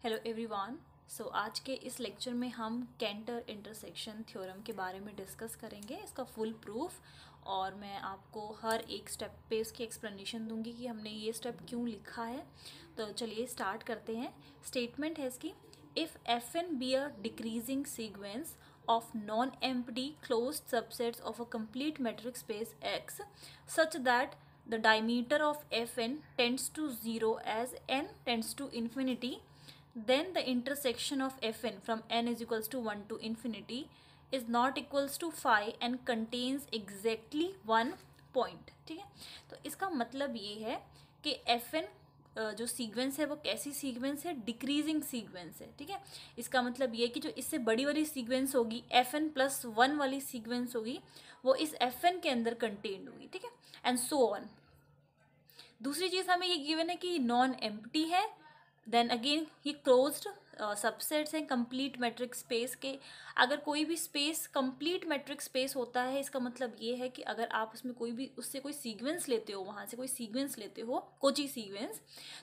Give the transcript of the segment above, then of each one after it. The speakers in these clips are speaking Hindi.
Hello everyone. आज के इस लेक्चर में हम कैंटर इंटरसेक्शन थ्योरम के बारे में डिस्कस करेंगे, इसका फुल प्रूफ। और मैं आपको हर एक स्टेप पे इसकी एक्सप्लेनेशन दूंगी कि हमने ये स्टेप क्यों लिखा है। तो चलिए स्टार्ट करते हैं। स्टेटमेंट है इसकी, if F N be a decreasing sequence of non-empty closed subsets of a complete metric space X such that the diameter of Fn tends to 0 as n tends to infinity, then the intersection of Fn from n is equals to 1 to infinity is not equals to phi and contains exactly one point। ठीक है, तो इसका मतलब ये है कि Fn जो सीक्वेंस है वो कैसी सीक्वेंस है, डिक्रीजिंग सीक्वेंस है। ठीक है, इसका मतलब ये कि जो इससे बड़ी वाली सीक्वेंस होगी Fn+1 वाली सीक्वेंस होगी वो इस Fn के अंदर कंटेन्ड होगी। ठीक है, एंड सो ऑन। दूसरी चीज़ हमें ये गिवन है कि नॉन एम्प्टी है, देन अगेन ये क्लोज्ड सबसेट्स हैं कंप्लीट मैट्रिक स्पेस के। अगर कोई भी स्पेस कंप्लीट मैट्रिक स्पेस होता है, इसका मतलब ये है कि अगर आप उसमें कोई भी उससे कोई सीक्वेंस लेते हो, वहाँ से कोई सीक्वेंस लेते हो, कोची सीक्वेंस,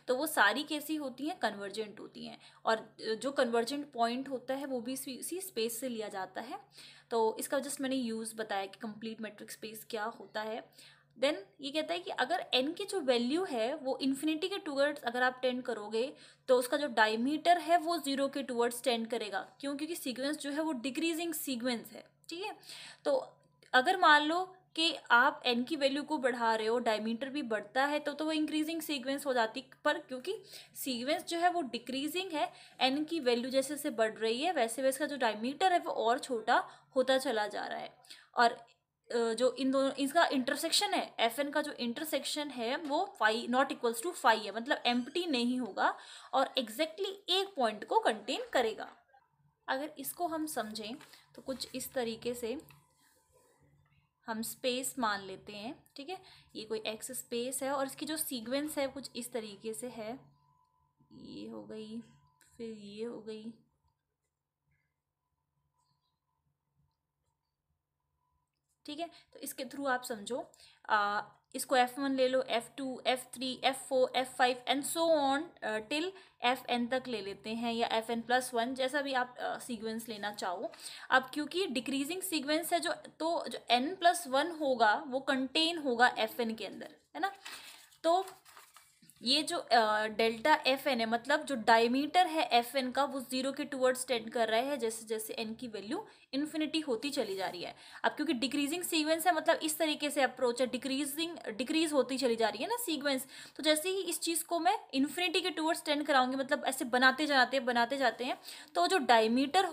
तो वो सारी कैसी होती हैं, कन्वर्जेंट होती हैं। और जो कन्वर्जेंट पॉइंट होता है वो भी इसी स्पेस से लिया जाता है। तो इसका जस्ट मैंने यूज़ बताया कि कंप्लीट मैट्रिक स्पेस क्या होता है। देन ये कहता है कि अगर n की जो वैल्यू है वो इन्फिनिटी के टूवर्ड्स अगर आप टेंड करोगे तो उसका जो डायमीटर है वो 0 के टूवर्ड्स टेंड करेगा। क्यों? क्योंकि सीक्वेंस जो है वो डिक्रीजिंग सीक्वेंस है। ठीक है, तो अगर मान लो कि आप n की वैल्यू को बढ़ा रहे हो, डायमीटर भी बढ़ता है, तो वो इंक्रीजिंग सीक्वेंस हो जाती। पर क्योंकि सीक्वेंस जो है वो डिक्रीजिंग है, n की वैल्यू जैसे जैसे बढ़ रही है वैसे वैसे का जो डायमीटर है वो और छोटा होता चला जा रहा है। और जो इन दोनों इसका इंटरसेक्शन है, एफ एन का जो इंटरसेक्शन है वो phi not equals to phi है, मतलब एम्प्टी नहीं होगा और एग्जैक्टली एक पॉइंट को कंटेन करेगा। अगर इसको हम समझें तो कुछ इस तरीके से हम स्पेस मान लेते हैं। ठीक है, ये कोई एक्स स्पेस है और इसकी जो सीक्वेंस है कुछ इस तरीके से है, ये हो गई, फिर ये हो गई। ठीक है, तो इसके थ्रू आप समझो। इसको F1 ले लो, F2, F3, F4, F5 and so on till Fn तक ले लेते हैं, या Fn+1, जैसा भी आप सीक्वेंस लेना चाहो। अब क्योंकि डिक्रीजिंग सीक्वेंस है तो जो n+1 होगा वो कंटेन होगा Fn के अंदर, है ना। तो ये जो डेल्टा एफ एन है, मतलब जो डायमीटर है एफ एन का वो 0 के टूवर्ड्स टेंड कर रहा है जैसे जैसे एन की वैल्यू इन्फिनिटी होती चली जा रही है। अब क्योंकि डिक्रीजिंग सीक्वेंस है, मतलब इस तरीके से अप्रोच है, डिक्रीज होती चली जा रही है ना सीक्वेंस। तो जैसे ही इस चीज़ को मैं इन्फिनिटी के टूवर्ड्स टेंड कराऊंगी, मतलब ऐसे बनाते जाते हैं, तो जो डायमीटर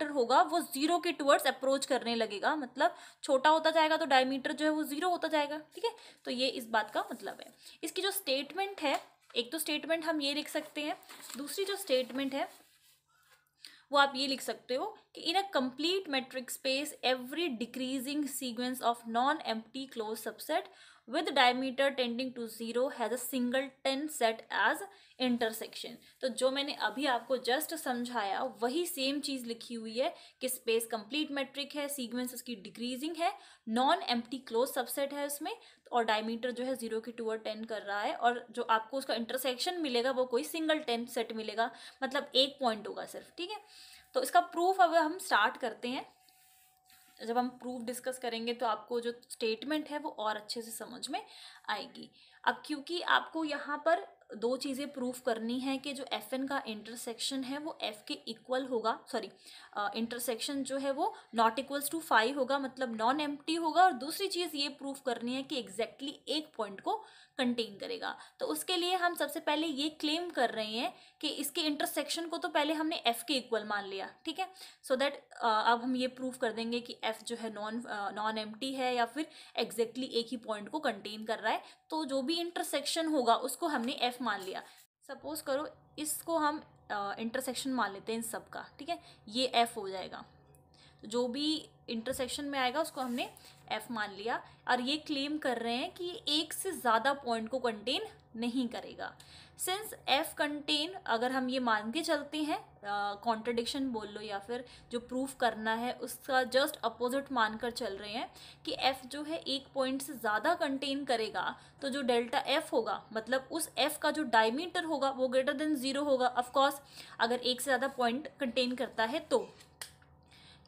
होगा वो 0 के टूवर्ड्स अप्रोच करने लगेगा, मतलब छोटा होता जाएगा तो डायमीटर जो है वो 0 होता जाएगा। ठीक है, तो ये इस बात का मतलब है। इसकी जो स्टेटमेंट है, एक तो स्टेटमेंट हम ये लिख सकते हैं, दूसरी जो स्टेटमेंट है वो आप ये लिख सकते हो कि in a complete metric space every decreasing sequence of non empty close subset with diameter tending to 0 has a singleton set as intersection। तो जो मैंने अभी आपको जस्ट समझाया वही सेम चीज़ लिखी हुई है कि स्पेस कंप्लीट मेट्रिक है, सीक्वेंस उसकी डिक्रीजिंग है, नॉन एम्प्टी क्लोज सबसेट है उसमें, और डायमीटर जो है 0 के टूवर्ड टेंड कर रहा है, और जो आपको उसका इंटरसेक्शन मिलेगा वो कोई सिंगल टेन सेट मिलेगा, मतलब एक पॉइंट होगा सिर्फ। ठीक है, तो इसका प्रूफ अब हम स्टार्ट करते हैं। जब हम प्रूफ डिस्कस करेंगे तो आपको जो स्टेटमेंट है वो और अच्छे से समझ में आएगी। अब क्योंकि आपको यहाँ पर दो चीज़ें प्रूफ करनी है कि जो एफ एन का इंटरसेक्शन है वो एफ के इक्वल होगा, सॉरी इंटरसेक्शन जो है वो नॉट इक्वल्स टू फाई होगा, मतलब नॉन एम्प्टी होगा, और दूसरी चीज़ ये प्रूफ करनी है कि एग्जैक्टली एक पॉइंट को कंटेन करेगा। तो उसके लिए हम सबसे पहले ये क्लेम कर रहे हैं कि इसके इंटरसेक्शन को तो पहले हमने एफ के इक्वल मान लिया। ठीक है, सो दैट अब हम ये प्रूफ कर देंगे कि एफ जो है नॉन एम्प्टी है या फिर एग्जैक्टली एक ही पॉइंट को कंटेन कर रहा है। तो जो भी इंटरसेक्शन होगा उसको हमने एफ मान लिया। सपोज करो इसको हम इंटरसेक्शन मान लेते हैं इन सब का। ठीक है, ये एफ हो जाएगा। तो जो भी इंटरसेक्शन में आएगा उसको हमने f मान लिया। और ये क्लेम कर रहे हैं कि एक से ज़्यादा पॉइंट को कंटेन नहीं करेगा। सिंस f कंटेन, अगर हम ये मान के चलते हैं, कॉन्ट्रडिक्शन बोल लो या फिर जो प्रूफ करना है उसका जस्ट अपोजिट मानकर चल रहे हैं कि f जो है एक पॉइंट से ज़्यादा कंटेन करेगा, तो जो डेल्टा f होगा मतलब उस f का जो डायमीटर होगा वो ग्रेटर देन 0 होगा। ऑफ कोर्स अगर एक से ज़्यादा पॉइंट कंटेन करता है तो,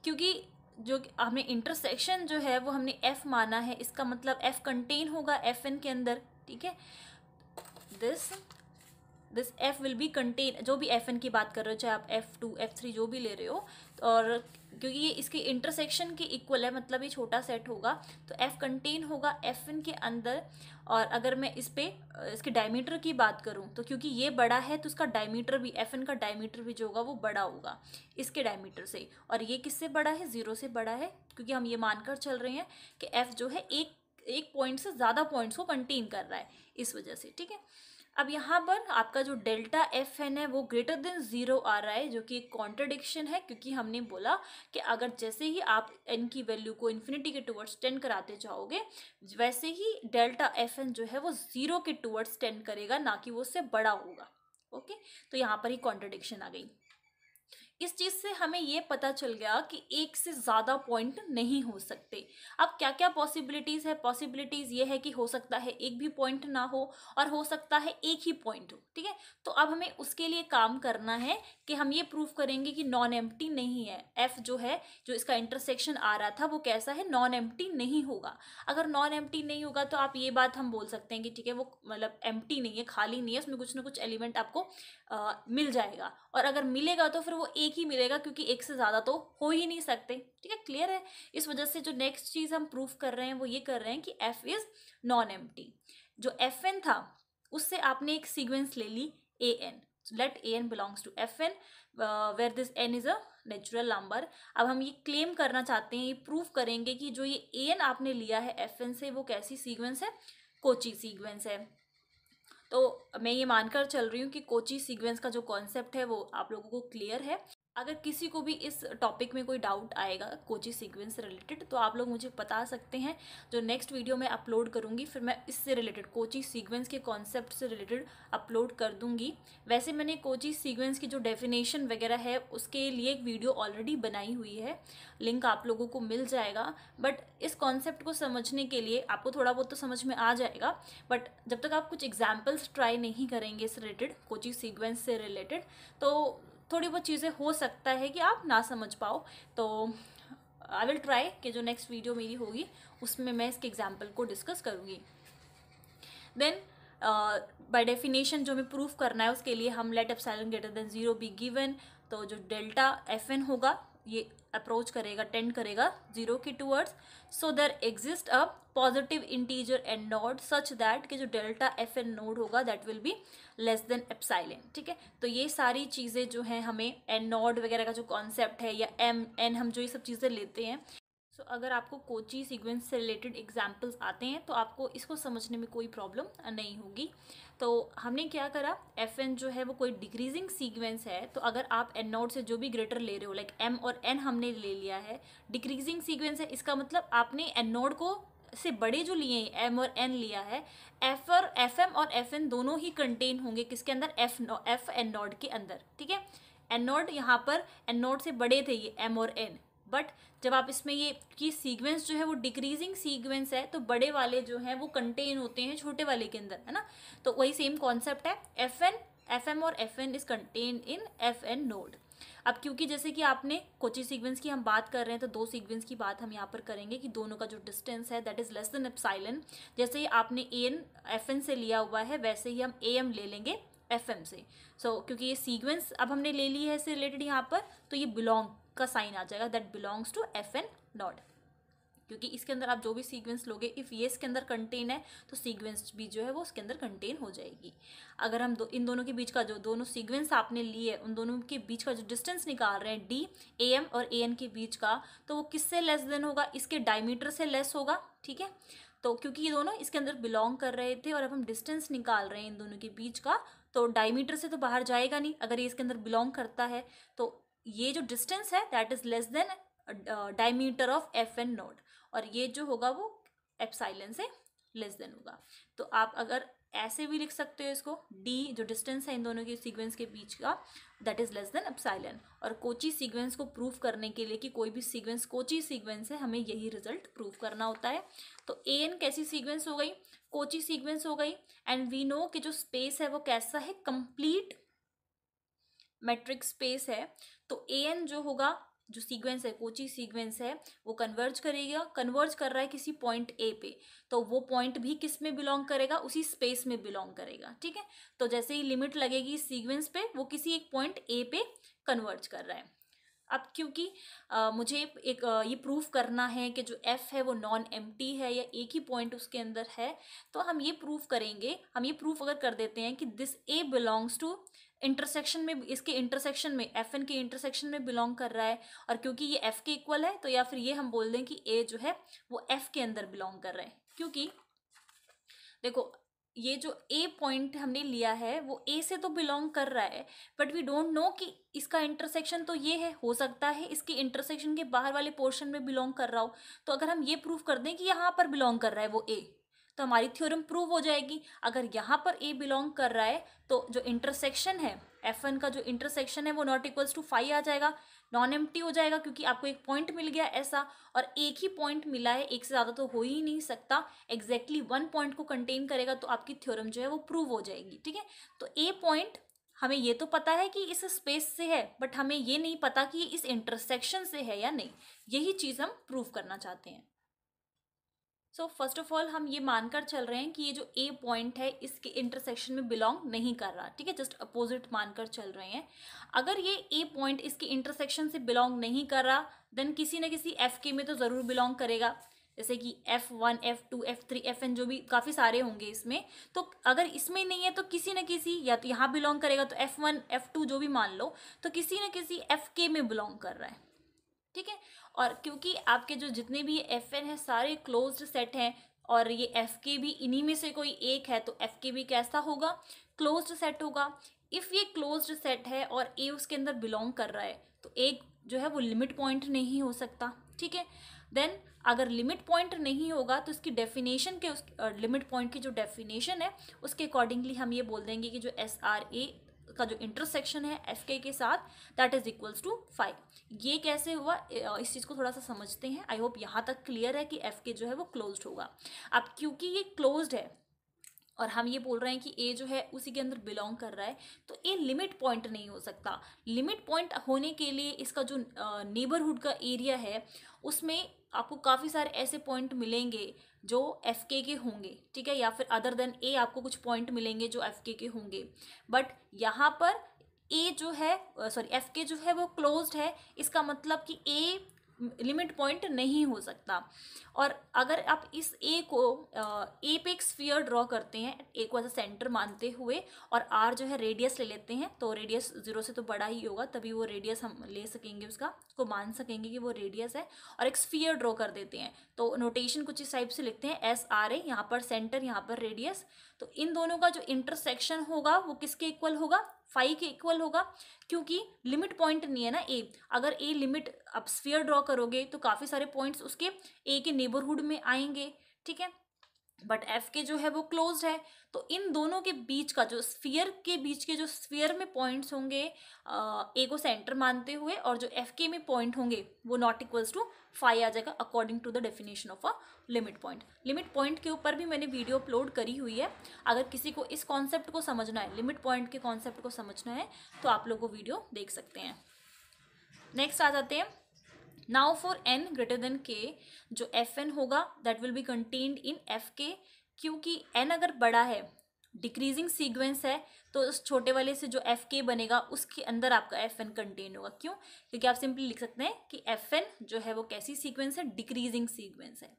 क्योंकि जो हमें इंटरसेक्शन जो है वो हमने f माना है, इसका मतलब f कंटेन होगा fn के अंदर, ठीक है। This f will be contain, जो भी fn की बात कर रहे हो, चाहे आप f2 f3 जो भी ले रहे हो, और क्योंकि ये इसके इंटरसेक्शन के इक्वल है मतलब ये छोटा सेट होगा, तो f कंटेन होगा fn के अंदर। और अगर मैं इस पे इसके डायमीटर की बात करूं तो क्योंकि ये बड़ा है तो उसका डायमीटर भी, fn का डायमीटर भी जो होगा वो बड़ा होगा इसके डायमीटर से। और ये किससे बड़ा है? 0 से बड़ा है, क्योंकि हम ये मानकर चल रहे हैं कि f जो है एक पॉइंट से ज़्यादा पॉइंट्स को कंटेन कर रहा है, इस वजह से, ठीक है। अब यहाँ पर आपका जो डेल्टा एफ एन है वो ग्रेटर देन 0 आ रहा है, जो कि एक कॉन्ट्रडिक्शन है, क्योंकि हमने बोला कि अगर जैसे ही आप एन की वैल्यू को इन्फिनिटी के टुवर्ड्स टेंड कराते जाओगे, वैसे ही डेल्टा एफ एन जो है वो 0 के टुवर्ड्स टेंड करेगा, ना कि वो उससे बड़ा होगा। ओके, तो यहाँ पर ही कॉन्ट्रडिक्शन आ गई। इस चीज़ से हमें ये पता चल गया कि एक से ज़्यादा पॉइंट नहीं हो सकते। अब क्या क्या पॉसिबिलिटीज़ है? पॉसिबिलिटीज़ ये है कि हो सकता है एक भी पॉइंट ना हो और हो सकता है एक ही पॉइंट हो, ठीक है। तो अब हमें उसके लिए काम करना है कि हम ये प्रूव करेंगे कि नॉन एम्प्टी नहीं है। एफ जो है, जो इसका इंटरसेक्शन आ रहा था वो कैसा है? नॉन एम्प्टी नहीं होगा। अगर नॉन एम्प्टी नहीं होगा तो आप ये बात हम बोल सकते हैं कि ठीक है, वो मतलब एम्प्टी नहीं है, खाली नहीं है, उसमें कुछ ना कुछ एलिमेंट आपको मिल जाएगा। और अगर मिलेगा तो फिर वो एक ही मिलेगा, क्योंकि एक से ज़्यादा तो हो ही नहीं सकते, ठीक है। क्लियर है? इस वजह से जो नेक्स्ट चीज़ हम प्रूफ कर रहे हैं वो ये कर रहे हैं कि f इज़ नॉन एम्प्टी। जो fn था उससे आपने एक सीक्वेंस ले ली an, let an belongs to fn where this n is a natural number. अब हम ये क्लेम करना चाहते हैं, ये प्रूफ करेंगे कि जो ये an आपने लिया है fn से वो कैसी सीक्वेंस है? कोची सीक्वेंस है। तो मैं ये मानकर चल रही हूँ कि कोची सीक्वेंस का जो कॉन्सेप्ट है वो आप लोगों को क्लियर है। अगर किसी को भी इस टॉपिक में कोई डाउट आएगा कोची सीक्वेंस से रिलेटेड तो आप लोग मुझे बता सकते हैं। जो नेक्स्ट वीडियो मैं अपलोड करूँगी फिर मैं इससे रिलेटेड कोची सीक्वेंस के कॉन्सेप्ट से रिलेटेड अपलोड कर दूँगी। वैसे मैंने कोची सीक्वेंस की जो डेफिनेशन वगैरह है उसके लिए एक वीडियो ऑलरेडी बनाई हुई है, लिंक आप लोगों को मिल जाएगा। बट इस कॉन्सेप्ट को समझने के लिए आपको थोड़ा बहुत तो समझ में आ जाएगा, बट जब तक आप कुछ एग्जाम्पल्स ट्राई नहीं करेंगे इस रिलेटेड, कोची सीक्वेंस से रिलेटेड, तो थोड़ी बहुत चीज़ें हो सकता है कि आप ना समझ पाओ। तो आई विल ट्राई कि जो नेक्स्ट वीडियो मेरी होगी उसमें मैं इसके एग्जाम्पल को डिस्कस करूँगी। देन बाय डेफिनेशन जो हमें प्रूफ करना है उसके लिए हम let epsilon greater than 0 be given. तो जो डेल्टा एफ एन होगा ये अप्रोच करेगा, टेंड करेगा 0 के towards. So there exist a positive integer N naught such that कि जो डेल्टा एफ एन नोड होगा that will be less than epsilon, ठीक है। तो ये सारी चीज़ें जो हैं हमें एन नोड वगैरह का जो कॉन्सेप्ट है या एम एन, हम जो ये सब चीज़ें लेते हैं। सो अगर आपको कोची सीक्वेंस से रिलेटेड एग्जाम्पल्स आते हैं तो आपको इसको समझने में कोई प्रॉब्लम नहीं होगी। तो हमने क्या करा, एफ एन जो है वो कोई डिक्रीजिंग सीक्वेंस है, तो अगर आप एन नोड से जो भी ग्रेटर ले रहे हो, लाइक एम और एन हमने ले लिया है, डिक्रीजिंग सीक्वेंस है, इसका मतलब आपने एन नोड को से बड़े जो लिए हैं एम और एन लिया है, एफ एम और एफ एन दोनों ही कंटेन होंगे किसके अंदर? एफ एन नोड के अंदर, ठीक है। एन नोड यहाँ पर एन नोड से बड़े थे ये एम और एन, बट जब आप इसमें ये कि सीक्वेंस जो है वो डिक्रीजिंग सीक्वेंस है तो बड़े वाले जो हैं वो कंटेन होते हैं छोटे वाले के अंदर, है ना। तो वही सेम कॉन्सेप्ट है, एफ एम और F N is contain in F N naught. अब क्योंकि जैसे कि आपने कोची सीक्वेंस की हम बात कर रहे हैं तो दो सीक्वेंस की बात हम यहाँ पर करेंगे कि दोनों का जो डिस्टेंस है that is less than epsilon. जैसे ही आपने ए एन एफ एन से लिया हुआ है वैसे ही हम ए एम ले लेंगे एफ एम से। क्योंकि ये सीक्वेंस अब हमने ले ली है इससे रिलेटेड यहाँ पर, तो ये बिलोंग का साइन आ जाएगा, that belongs to F N naught. क्योंकि इसके अंदर आप जो भी सीक्वेंस लोगे, इफ़ ये इसके अंदर कंटेन है तो सीक्वेंस भी जो है वो उसके अंदर कंटेन हो जाएगी। अगर हम इन दोनों के बीच का जो दोनों सीक्वेंस आपने लिए उन दोनों के बीच का जो डिस्टेंस निकाल रहे हैं डी ए एम और ए एन के बीच का, तो वो किससे लेस देन होगा? इसके डायमीटर से लेस होगा, ठीक है। तो क्योंकि ये दोनों इसके अंदर बिलोंग कर रहे थे और अब हम डिस्टेंस निकाल रहे हैं इन दोनों के बीच का, तो डायमीटर से तो बाहर जाएगा नहीं अगर ये इसके अंदर बिलोंग करता है। तो ये जो डिस्टेंस है that is less than diameter of F N naught, और ये जो होगा वो एप्सिलॉन से लेस देन होगा। तो आप अगर ऐसे भी लिख सकते हो इसको, डी जो डिस्टेंस है इन दोनों के सीक्वेंस के बीच का, that is less than epsilon. और कोची सीक्वेंस को प्रूव करने के लिए कि कोई भी सीक्वेंस कोची सीक्वेंस है, हमें यही रिजल्ट प्रूव करना होता है। तो ए एन कैसी सीक्वेंस हो गई, कोची सीक्वेंस हो गई। एंड वी नो कि जो स्पेस है वो कैसा है, कंप्लीट मैट्रिक्स स्पेस है। तो ए एन जो होगा, जो सीक्वेंस है कोची सीक्वेंस है, वो कन्वर्ज करेगा, कन्वर्ज कर रहा है किसी पॉइंट ए पे, तो वो पॉइंट भी किस में बिलोंग करेगा, उसी स्पेस में बिलोंग करेगा। ठीक है, तो जैसे ही लिमिट लगेगी सीक्वेंस पे, वो किसी एक पॉइंट ए पे कन्वर्ज कर रहा है। अब क्योंकि मुझे एक ये प्रूफ करना है कि जो f है वो नॉन एम्प्टी है या एक ही पॉइंट उसके अंदर है, तो हम ये प्रूफ करेंगे, हम ये प्रूफ अगर कर देते हैं कि this a belongs to intersection में, इसके इंटरसेक्शन में, एफ एन के इंटरसेक्शन में बिलोंग कर रहा है, और क्योंकि ये एफ के इक्वल है, तो या फिर ये हम बोल दें कि ए जो है वो एफ के अंदर बिलोंग कर रहा है। क्योंकि देखो ये जो ए पॉइंट हमने लिया है वो ए से तो बिलोंग कर रहा है, बट वी डोंट नो कि इसका इंटरसेक्शन तो ये है, हो सकता है इसके इंटरसेक्शन के बाहर वाले पोर्शन में बिलोंग कर रहा हो। तो अगर हम ये प्रूव कर दें कि यहाँ पर बिलोंग कर रहा है वो ए, तो हमारी थ्योरम प्रूव हो जाएगी। अगर यहाँ पर ए बिलोंग कर रहा है तो जो इंटरसेक्शन है एफ एन का, जो इंटरसेक्शन है वो नॉट इक्वल्स टू फाई आ जाएगा, नॉन एम्प्टी हो जाएगा, क्योंकि आपको एक पॉइंट मिल गया ऐसा, और एक ही पॉइंट मिला है, एक से ज़्यादा तो हो ही नहीं सकता, एग्जैक्टली वन पॉइंट को कंटेन करेगा, तो आपकी थ्योरम जो है वो प्रूव हो जाएगी। ठीक है, तो ए पॉइंट हमें ये तो पता है कि इस स्पेस से है, बट हमें ये नहीं पता कि इस इंटरसेक्शन से है या नहीं, यही चीज़ हम प्रूव करना चाहते हैं। सो फर्स्ट ऑफ ऑल हम ये मानकर चल रहे हैं कि ये जो ए पॉइंट है इसके इंटरसेक्शन में बिलोंग नहीं कर रहा। ठीक है, जस्ट अपोजिट मानकर चल रहे हैं। अगर ये ए पॉइंट इसके इंटरसेक्शन से बिलोंग नहीं कर रहा, देन किसी न किसी एफ के में तो ज़रूर बिलोंग करेगा, जैसे कि F1, F2, F3, Fn जो भी काफ़ी सारे होंगे इसमें। तो अगर इसमें नहीं है तो किसी न किसी, या तो यहाँ बिलोंग करेगा तो F1, F2 जो भी मान लो, तो किसी न किसी Fk में बिलोंग कर रहा है। ठीक है, और क्योंकि आपके जो जितने भी एफ एन है सारे क्लोज्ड सेट हैं, और ये एफ के भी इन्हीं में से कोई एक है, तो एफ के भी कैसा होगा, क्लोज्ड सेट होगा। इफ़ ये क्लोज्ड सेट है और ए उसके अंदर बिलोंग कर रहा है, तो एक जो है वो लिमिट पॉइंट नहीं हो सकता। ठीक है, देन अगर लिमिट पॉइंट नहीं होगा तो इसकी डेफिनेशन के, उस लिमिट पॉइंट की जो डेफिनेशन है उसके अकॉर्डिंगली हम ये बोल देंगे कि जो एस आर ए का जो इंटरसेक्शन है एफ के साथ, दैट इज इक्वल्स टू 5। ये कैसे हुआ, इस चीज़ को थोड़ा सा समझते हैं। आई होप यहाँ तक क्लियर है कि एफ के जो है वो क्लोज्ड होगा। अब क्योंकि ये क्लोज्ड है और हम ये बोल रहे हैं कि ए जो है उसी के अंदर बिलोंग कर रहा है, तो ए लिमिट पॉइंट नहीं हो सकता। लिमिट पॉइंट होने के लिए इसका जो नेबरहुड का एरिया है उसमें आपको काफ़ी सारे ऐसे पॉइंट मिलेंगे जो एफ के होंगे। ठीक है, या फिर अदर देन ए आपको कुछ पॉइंट मिलेंगे जो एफ के होंगे, बट यहाँ पर ए जो है, सॉरी एफ के जो है वो क्लोज्ड है, इसका मतलब कि ए लिमिट पॉइंट नहीं हो सकता। और अगर आप इस ए को ए पे एक स्फीयर ड्रॉ करते हैं, ए को एज अ सेंटर मानते हुए, और आर जो है रेडियस ले लेते हैं, तो रेडियस 0 से तो बड़ा ही होगा, तभी वो रेडियस हम ले सकेंगे, उसको मान सकेंगे कि वो रेडियस है, और एक स्फीयर ड्रॉ कर देते हैं। तो नोटेशन कुछ इस टाइप से लिखते हैं, एस आर ए, यहाँ पर सेंटर, यहाँ पर रेडियस। तो इन दोनों का जो इंटरसेक्शन होगा वो किसके इक्वल होगा, 5 के इक्वल होगा, क्योंकि लिमिट पॉइंट नहीं है ना ए। अगर ए लिमिट आप स्फीयर ड्रॉ करोगे तो काफ़ी सारे पॉइंट्स उसके ए के नेबरहुड में आएंगे। ठीक है, बट एफ के जो है वो क्लोज्ड है, तो इन दोनों के बीच का जो स्फीयर के बीच के जो स्फीयर में पॉइंट्स होंगे ए को सेंटर मानते हुए, और जो एफ के में पॉइंट होंगे वो नॉट इक्वल्स टू 5 आ जाएगा according to the definition of a limit point. Limit point के ऊपर भी मैंने वीडियो अपलोड करी हुई है, अगर किसी को इस कॉन्सेप्ट को समझना है, लिमिट पॉइंट के कॉन्सेप्ट को समझना है, तो आप लोग वो वीडियो देख सकते हैं। नेक्स्ट आ जाते हैं, now for n greater than k, जो एफ एन होगा that will B contained in F के, क्योंकि n अगर बड़ा है, डिक्रीजिंग सीक्वेंस है, तो उस छोटे वाले से जो एफ के बनेगा उसके अंदर आपका एफ एन कंटेन होगा। क्यों, क्योंकि आप सिंपली लिख सकते हैं कि एफ एन जो है वो कैसी सीक्वेंस है, डिक्रीजिंग सीक्वेंस है।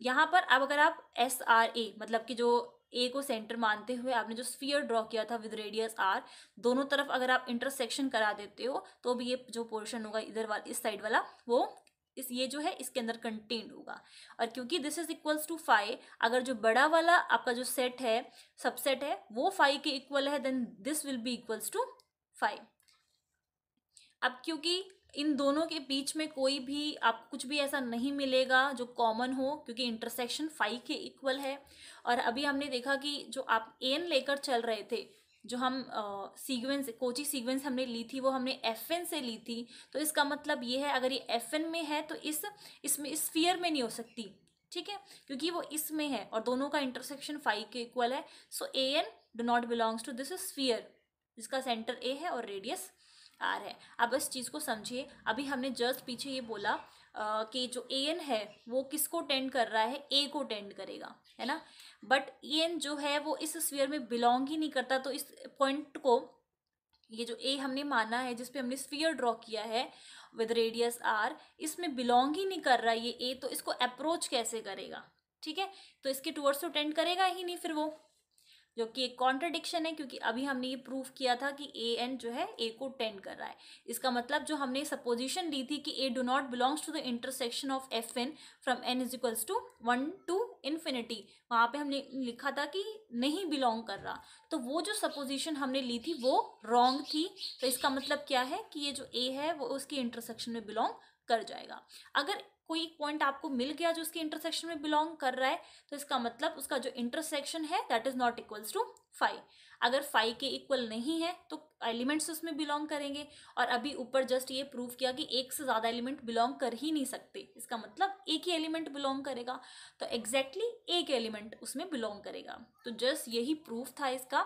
यहाँ पर अब अगर आप एस आर ए, मतलब कि जो ए को सेंटर मानते हुए आपने जो स्फीयर ड्रॉ किया था विद रेडियस आर, दोनों तरफ अगर आप इंटरसेक्शन करा देते हो, तो भी ये जो पोर्शन होगा इधर वाला, इस साइड वाला, वो ये जो है इसके अंदर कंटेन्ड होगा। और क्योंकि दिस इज इक्वल्स टू 5, अगर जो बड़ा वाला आपका जो सेट है, सबसेट है, वो 5 के इक्वल है, then this will be equals to 5। अब क्योंकि इन दोनों के बीच में कोई भी आपको कुछ भी ऐसा नहीं मिलेगा जो कॉमन हो, क्योंकि इंटरसेक्शन फाई के इक्वल है। और अभी हमने देखा कि जो आप एन लेकर चल रहे थे, जो हम सीक्वेंस कोची सीक्वेंस हमने ली थी वो हमने एफ एन से ली थी। तो इसका मतलब ये है अगर ये एफ एन में है तो इसमें स्फीयर में नहीं हो सकती, ठीक है, क्योंकि वो इसमें है और दोनों का इंटरसेक्शन फाई के इक्वल है। So A N do not belongs to this sphere जिसका सेंटर ए है और रेडियस आर है। अब इस चीज़ को समझिए, अभी हमने जस्ट पीछे ये बोला कि जो ए एन है वो किसको टेंड कर रहा है, ए को टेंड करेगा, है ना। बट ए एन जो है वो इस स्फीयर में बिलोंग ही नहीं करता। तो इस पॉइंट को, ये जो ए हमने माना है जिसपे हमने स्फीयर ड्रॉ किया है विद रेडियस आर, इसमें बिलोंग ही नहीं कर रहा ये ए, तो इसको अप्रोच कैसे करेगा, ठीक है। तो इसके टूवर्ड्स तो टेंड करेगा ही नहीं फिर वो, जो कि एक कॉन्ट्रडिक्शन है, क्योंकि अभी हमने ये प्रूव किया था कि ए एन जो है ए को टेंड कर रहा है। इसका मतलब जो हमने सपोजिशन ली थी कि A do not belongs to the intersection of F N from N is equals to 1 to infinity, वहाँ पे हमने लिखा था कि नहीं बिलोंग कर रहा। तो वो जो सपोजिशन हमने ली थी वो रॉन्ग थी। तो इसका मतलब क्या है कि ये जो ए है वो उसकी इंटरसेक्शन में बिलोंग कर जाएगा। अगर कोई पॉइंट आपको मिल गया जो उसके इंटरसेक्शन में बिलोंग कर रहा है, तो इसका मतलब उसका जो इंटरसेक्शन है that is not equals to phi. अगर फाई के इक्वल नहीं है तो एलिमेंट्स उसमें बिलोंग करेंगे। और अभी ऊपर जस्ट ये प्रूव किया कि एक से ज़्यादा एलिमेंट बिलोंग कर ही नहीं सकते, इसका मतलब एक ही एलिमेंट बिलोंग करेगा। तो एग्जैक्टली एक एलिमेंट उसमें बिलोंग करेगा। तो जस्ट यही प्रूफ था इसका।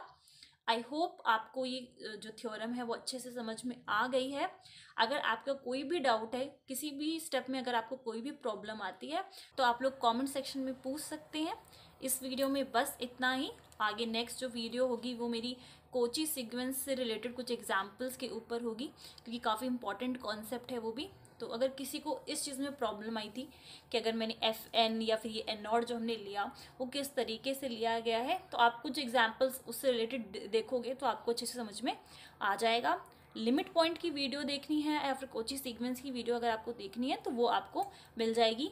आई होप आपको ये जो थ्योरम है वो अच्छे से समझ में आ गई है। अगर आपका कोई भी डाउट है, किसी भी स्टेप में अगर आपको कोई भी प्रॉब्लम आती है तो आप लोग कमेंट सेक्शन में पूछ सकते हैं। इस वीडियो में बस इतना ही। आगे नेक्स्ट जो वीडियो होगी वो मेरी कोची सीक्वेंस से रिलेटेड कुछ एग्जाम्पल्स के ऊपर होगी, क्योंकि काफ़ी इंपॉर्टेंट कॉन्सेप्ट है वो भी। तो अगर किसी को इस चीज़ में प्रॉब्लम आई थी कि अगर मैंने एफ एन या फिर ये एन नॉट जो हमने लिया वो किस तरीके से लिया गया है, तो आप कुछ एग्जाम्पल्स उससे रिलेटेड देखोगे तो आपको अच्छे से समझ में आ जाएगा। लिमिट पॉइंट की वीडियो देखनी है या फिर कोची सीक्वेंस की वीडियो अगर आपको देखनी है तो वो आपको मिल जाएगी,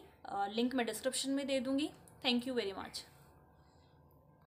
लिंक मैं डिस्क्रिप्शन में दे दूँगी। Thank you very much.